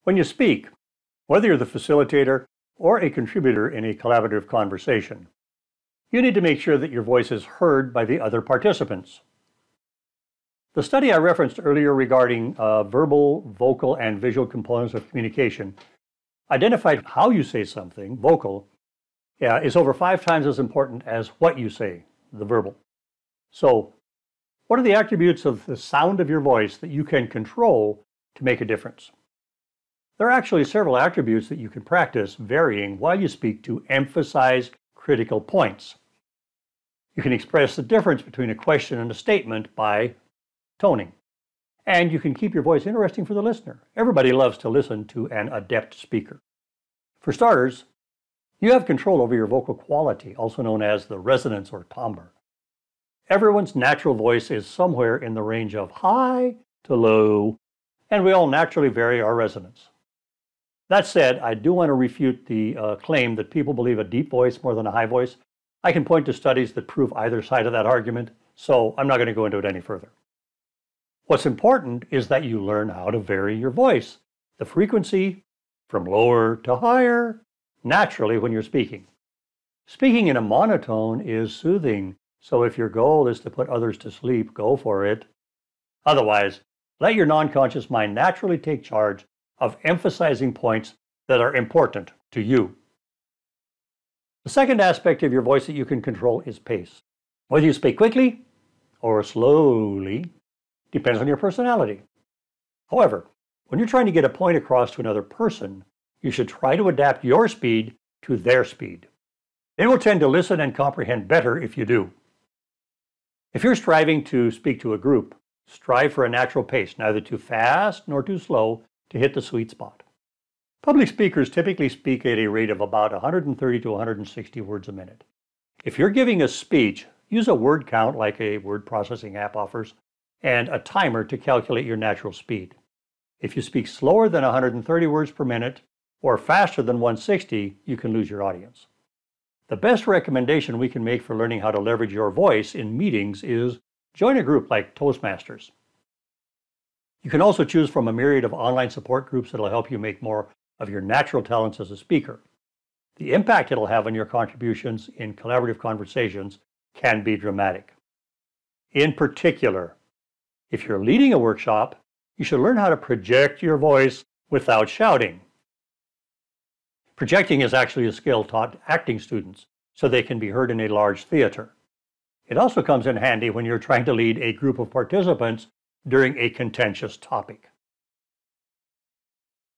When you speak, whether you're the facilitator or a contributor in a collaborative conversation, you need to make sure that your voice is heard by the other participants. The study I referenced earlier regarding verbal, vocal, and visual components of communication identified how you say something, vocal, is over 5 times as important as what you say, the verbal. So, what are the attributes of the sound of your voice that you can control to make a difference? There are actually several attributes that you can practice varying while you speak to emphasize critical points. You can express the difference between a question and a statement by toning. And you can keep your voice interesting for the listener. Everybody loves to listen to an adept speaker. For starters, you have control over your vocal quality, also known as the resonance or timbre. Everyone's natural voice is somewhere in the range of high to low, and we all naturally vary our resonance. That said, I do want to refute the claim that people believe a deep voice more than a high voice. I can point to studies that prove either side of that argument, so I'm not going to go into it any further. What's important is that you learn how to vary your voice, the frequency from lower to higher, naturally when you're speaking. Speaking in a monotone is soothing, so if your goal is to put others to sleep, go for it. Otherwise, let your non-conscious mind naturally take charge of emphasizing points that are important to you. The second aspect of your voice that you can control is pace. Whether you speak quickly or slowly depends on your personality. However, when you're trying to get a point across to another person, you should try to adapt your speed to their speed. They will tend to listen and comprehend better if you do. If you're striving to speak to a group, strive for a natural pace, neither too fast nor too slow to hit the sweet spot. Public speakers typically speak at a rate of about 130 to 160 words a minute. If you're giving a speech, use a word count like a word processing app offers, and a timer to calculate your natural speed. If you speak slower than 130 words per minute or faster than 160, you can lose your audience. The best recommendation we can make for learning how to leverage your voice in meetings is join a group like Toastmasters. You can also choose from a myriad of online support groups that will help you make more of your natural talents as a speaker. The impact it'll have on your contributions in collaborative conversations can be dramatic. In particular, if you're leading a workshop, you should learn how to project your voice without shouting. Projecting is actually a skill taught acting students so they can be heard in a large theater. It also comes in handy when you're trying to lead a group of participants during a contentious topic.